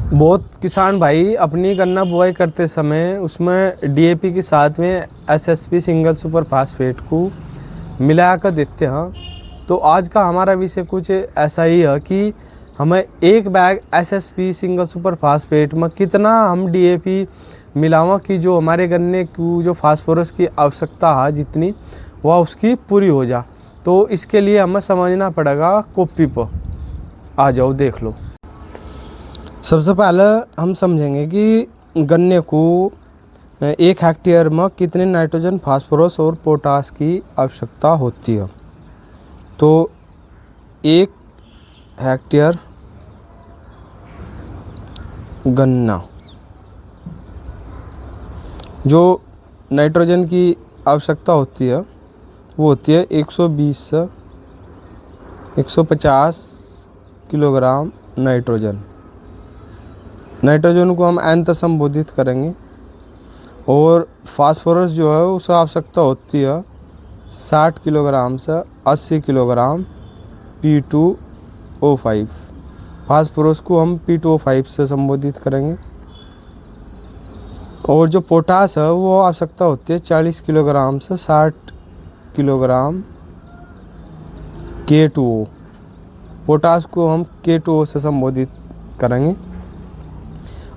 बहुत किसान भाई अपनी गन्ना बुआई करते समय उसमें डीएपी के साथ में एसएसपी सिंगल सुपर फास्फेट को मिला कर देते हैं। तो आज का हमारा विषय कुछ ऐसा ही है कि हमें एक bag SSP single super phosphate में कितना हम डीएपी मिलावा कि जो हमारे गन्ने को जो फास्फोरस की आवश्यकता है जितनी वह उसकी पूरी हो जा। तो इसके लिए हमें समझना पड़ेगा। कॉपी पर आ जाओ देख लो। सबसे पहले हम समझेंगे कि गन्ने को 1 हेक्टेयर में कितने नाइट्रोजन, फास्फोरस और पोटास की आवश्यकता होती है। तो 1 हेक्टेयर गन्ना जो नाइट्रोजन की आवश्यकता होती है वो होती है 120 से 150 किलोग्राम नाइट्रोजन। नाइट्रोजन को हम एन तक संबोधित करेंगे। और फास्फोरस जो है उसकी आवश्यकता होती है 60 किलोग्राम से 80 किलोग्राम P2O5। फास्फोरस को हम P2O5 से संबोधित करेंगे। और जो पोटास है वो आवश्यकता होती है 40 किलोग्राम से 60 किलोग्राम K2O। पोटास को हम K2O से संबोधित करेंगे।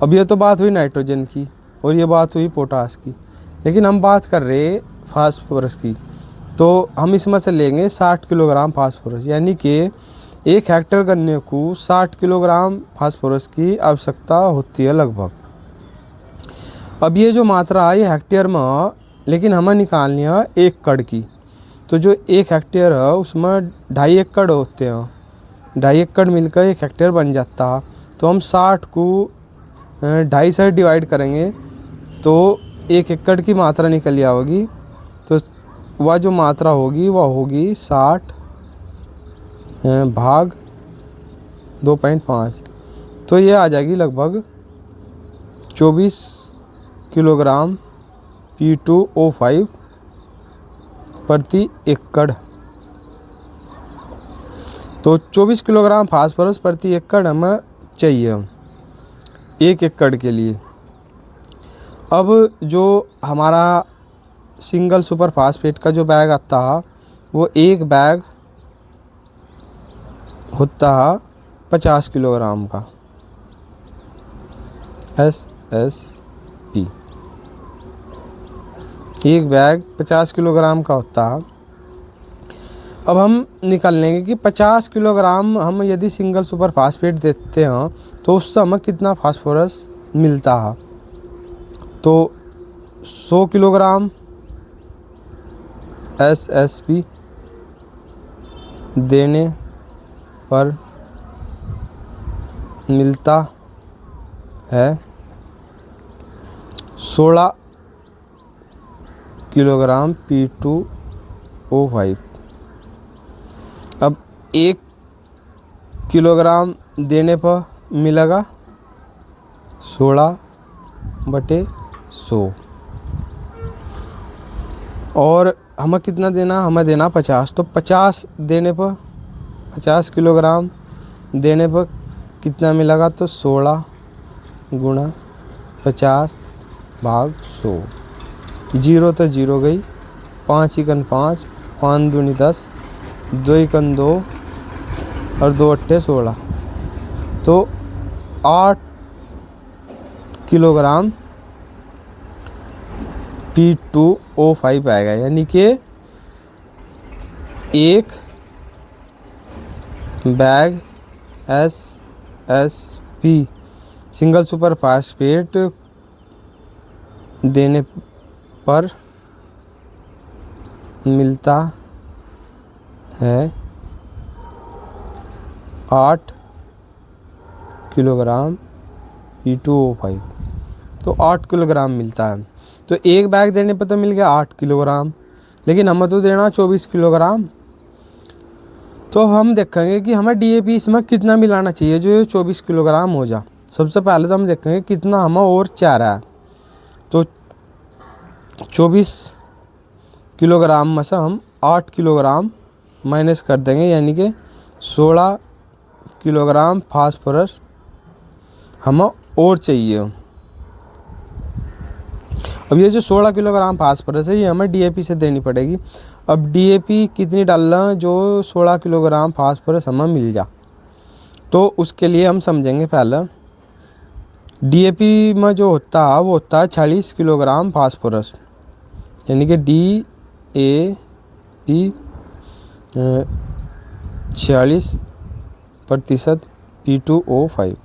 अब ये तो बात हुई नाइट्रोजन की और ये बात हुई पोटास की, लेकिन हम बात कर रहे हैं फास्फोरस की। तो हम इसमें से लेंगे 60 किलोग्राम फास्फोरस, यानी कि 1 हेक्टेयर गन्ने को 60 किलोग्राम फास्फोरस की आवश्यकता होती है लगभग। अब ये जो मात्रा है ये हेक्टेयर में है, लेकिन हमें निकालनी है 1 एकड़ की। तो जो 1 हेक्टेयर है उसमें 2.5 एकड़ होते हैं। 2.5 एकड़ मिलकर 1 हेक्टेयर बन जाता है। तो हम 60 को 2.5 से डिवाइड करेंगे तो 1 एकड़ की मात्रा निकल जाएगी। तो वह जो मात्रा होगी वह होगी 60 भाग 2.5। तो ये आ जाएगी लगभग 24 किलोग्राम P2O5 प्रति एकड़। तो 24 किलोग्राम फास्फोरस प्रति एकड़ हमें चाहिए 1 एकड़ के लिए। अब जो हमारा सिंगल सुपर फास्फेट का जो बैग आता है वो एक बैग होता है 50 किलोग्राम का SSP। एक बैग 50 किलोग्राम का होता है। अब हम निकाल लेंगे कि 50 किलोग्राम हम यदि सिंगल सुपर फास्फेट देते हैं तो उससे हमें कितना फास्फोरस मिलता है। तो 100 किलोग्राम SSP देने पर मिलता है 16 किलोग्राम P2O5। अब 1 किलोग्राम देने पर मिलेगा 16/100। और हमें कितना देना, हमें देना 50। तो 50 देने पर 50 किलोग्राम देने पर कितना मिलेगा, तो 16 गुणा 50 भाग 100। 0 तो 0 गई, 5 एकन 5, 5 दूनी 10, 2 एकन 2 और 2 अट्ठे 16। तो 8 किलोग्राम P2O5 आएगा, यानी कि एक bag SSP single super phosphate देने पर मिलता है 8 किलोग्राम P2O5। तो 8 किलोग्राम मिलता है। तो एक बैग देने पर तो मिल गया 8 किलोग्राम, लेकिन हमें तो देना 24 किलोग्राम। तो अब हम देखेंगे कि हमें DAP इसमें कितना मिलाना चाहिए जो 24 किलोग्राम हो जा। सबसे पहले तो हम देखेंगे कितना हमें और चाह रहा है। तो 24 किलोग्राम में से हम 8 किलोग्राम माइनस कर देंगे, यानी कि 16 किलोग्राम फास्फोरस हमें और चाहिए। अब ये जो 16 किलोग्राम फास्फोरस है ये हमें डीएपी से देनी पड़ेगी। अब डीएपी कितनी डालना जो 16 किलोग्राम फास्फोरस हमें मिल जा, तो उसके लिए हम समझेंगे पहले डीएपी में जो होता है वो होता है 40 किलोग्राम फास्फोरस, यानी कि DAP 46% P2O5।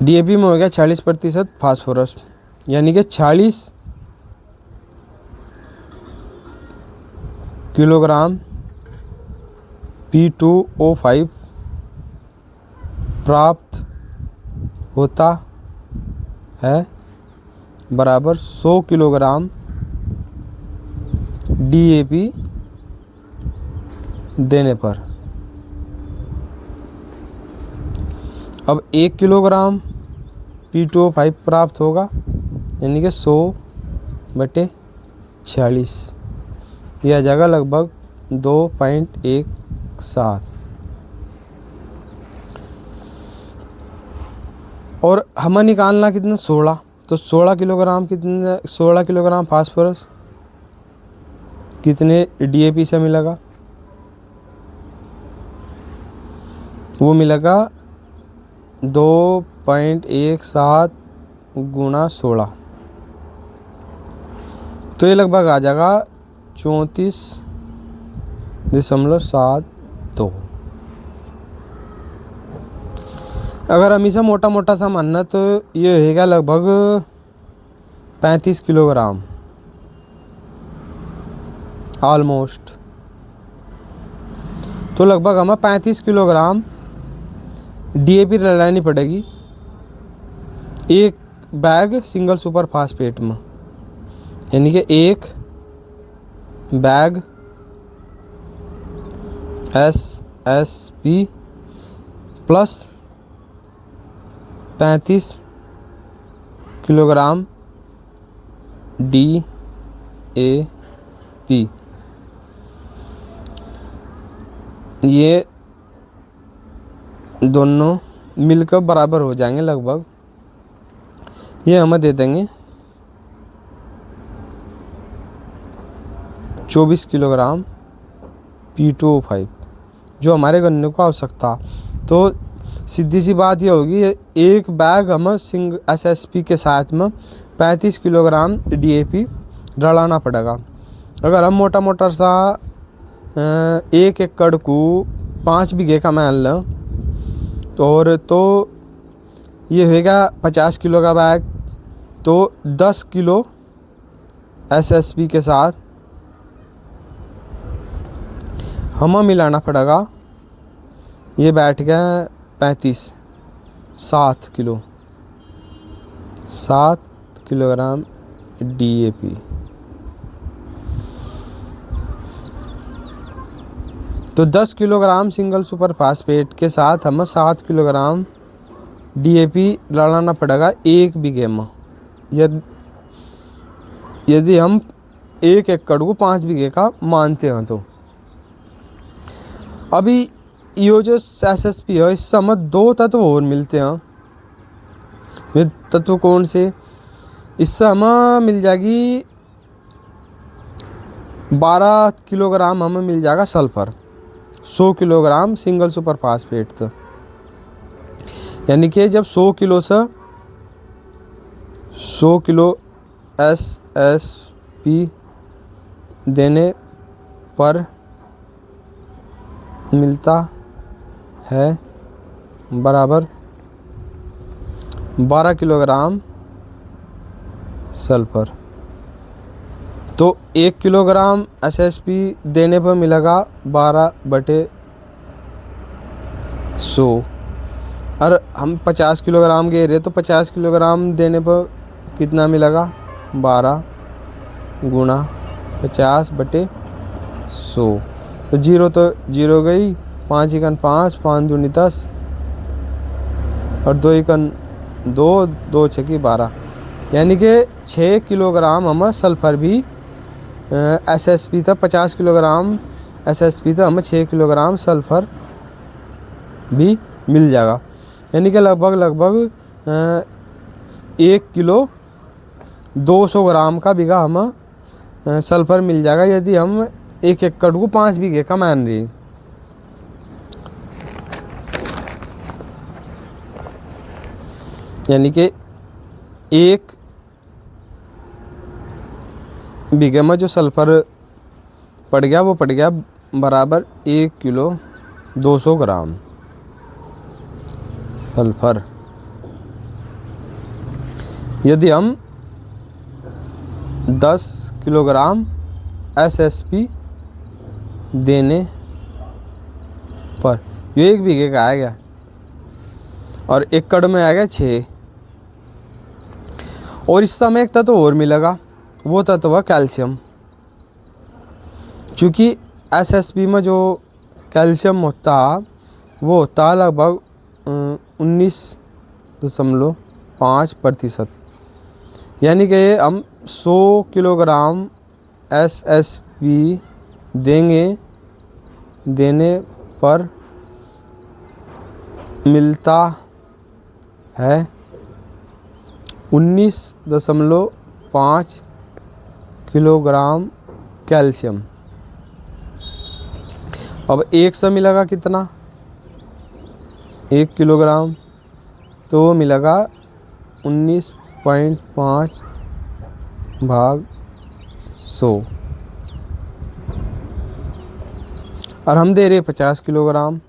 डीएपी में हो गया 40% फास्फोरस, यानी कि 40 किलोग्राम P2O5 प्राप्त होता है बराबर 100 किलोग्राम डीएपी देने पर। अब 1 किलोग्राम P2O5 प्राप्त होगा, यानी कि 100/40, यह आ जाएगा लगभग 2.17। और हमें निकालना कितना 16, तो 16 किलोग्राम फास्फोरस कितने डीएपी से मिलेगा, वो मिलेगा 2.17 गुणा 16, तो ये लगभग आ जाएगा 34.72। अगर हम इसे मोटा मोटा सा मानना तो ये होगा लगभग 35 किलोग्राम ऑलमोस्ट। तो लगभग हमें 35 किलोग्राम डीएपी डलानी पड़ेगी एक बैग सिंगल सुपर फास्फेट में, यानी कि एक bag SSP plus 35 kilogram DAP, ये दोनों मिलकर बराबर हो जाएंगे लगभग। ये हमें दे देंगे 24 किलोग्राम P2O5 जो हमारे गन्ने को आवश्यकता। तो सीधी सी बात ये होगी एक बैग हमें SSP के साथ में 35 किलोग्राम DAP डलाना पड़ेगा। अगर हम मोटा मोटा सा 1 एकड़ को 5 बीघे का मान लें और तो ये होगा 50 किलो का बैग, तो 10 किलो SSP के साथ हमें मिलाना पड़ेगा। ये बैठ गया 7 किलोग्राम DAP। तो 10 किलोग्राम सिंगल सुपर फास्फेट के साथ हमें 7 किलोग्राम DAP डालना पड़ेगा 1 बीघे में, यदि हम 1 एकड़ को 5 बीघे का मानते हैं। तो अभी ये जो SSP है इससे हमें 2 तत्व और मिलते हैं। ये तत्व कौन से, इससे हमें मिल जाएगी 12 किलोग्राम हमें मिल जाएगा sulphur 100 kilogram single super phosphate. तो यानी कि जब 100 किलो से 100 किलो SSP देने पर मिलता है बराबर 12 किलोग्राम सल्फर। तो 1 किलोग्राम SSP देने पर मिलेगा 12/100। और हम 50 किलोग्राम के रहे तो 50 किलोग्राम देने पर कितना मिलेगा 12 गुणा 50/100। तो जीरो गई, 5 एकन 5, 5 दूनी 10 और 2 एकन 2, 2 छकी 12, यानी कि 6 किलोग्राम हमें सल्फर भी SSP था। 50 किलोग्राम SSP था, हमें 6 किलोग्राम सल्फर भी मिल जाएगा। यानी कि लगभग 1 किलो 200 ग्राम का बीघा हम सल्फर मिल जाएगा यदि हम 1 एकड़ को 5 बीघे का मान रहे। यानी कि 1 बीघे में जो सल्फर पड़ गया वो पड़ गया बराबर 1 किलो 200 ग्राम सल्फर। यदि हम 10 किलोग्राम SSP देने पर, ये 1 बीघे का आ गया और एकड़ में आ गया 6। और इस समय एक तत्व और मिलेगा, वो तत्व है कैल्शियम। चूँकि SSP में जो कैल्शियम होता है वो होता है लगभग 19.5%। यानी कि हम 100 किलोग्राम SSP देने पर मिलता है 19.5 किलोग्राम कैल्शियम। अब 1 से मिलेगा कितना, 1 किलोग्राम, तो मिलेगा 19.5 भाग 100 और हम दे रहे 50 किलोग्राम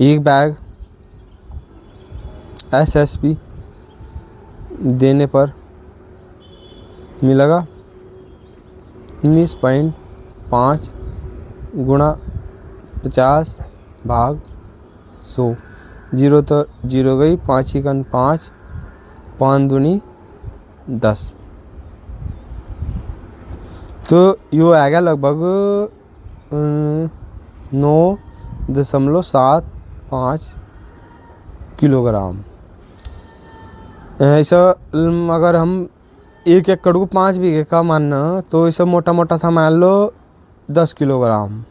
1 बैग SSP देने पर मिलेगा 19.5 गुणा 50 भाग 100। 0 तो 0 गई, 5 ही 5, 5 दूनी 10। तो यो आ गया लगभग 9.75 किलोग्राम। ऐसा अगर हम 1 एकड़ को 5 बीघे का मानना तो इसे मोटा मोटा सा मान लो 10 किलोग्राम,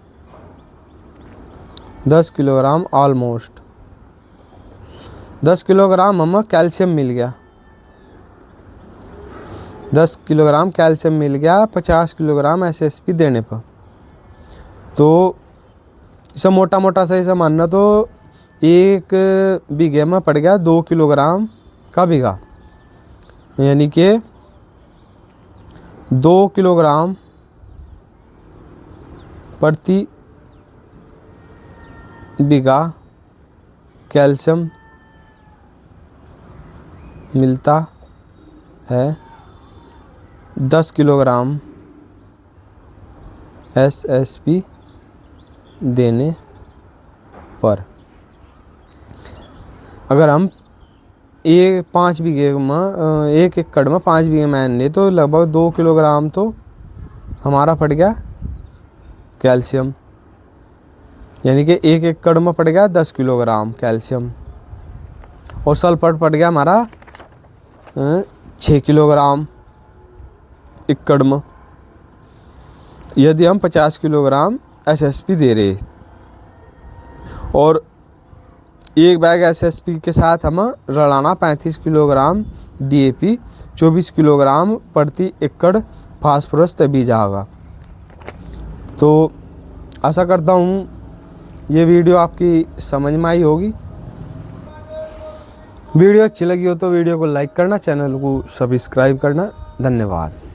10 किलोग्राम ऑलमोस्ट 10 किलोग्राम हमें कैल्शियम मिल गया। 10 किलोग्राम कैल्शियम मिल गया 50 किलोग्राम SSP देने पर। तो इसे मोटा मोटा सा इसे मानना तो 1 बीघे में पड़ गया 2 किलोग्राम का बीघा। यानी कि 2 किलोग्राम प्रति बीघा कैल्शियम मिलता है 10 किलोग्राम SSP देने पर। अगर हम 5 बीघे में 1 एकड़ में 5 बीघे मान ले तो लगभग 2 किलोग्राम तो हमारा पड़ गया कैल्शियम। यानी कि 1 एकड़ में पड़ गया 10 किलोग्राम कैल्शियम और सल्फर पड़ गया हमारा 6 किलोग्राम एकड़ में। यदि हम 50 किलोग्राम SSP दे रहे और 1 बैग SSP के साथ हम रलाना 35 किलोग्राम DAP, 24 किलोग्राम प्रति एकड़ फास्फोरस तभी जाएगा। तो आशा करता हूँ ये वीडियो आपकी समझ में आई होगी। वीडियो अच्छी लगी हो तो वीडियो को लाइक करना, चैनल को सब्सक्राइब करना। धन्यवाद।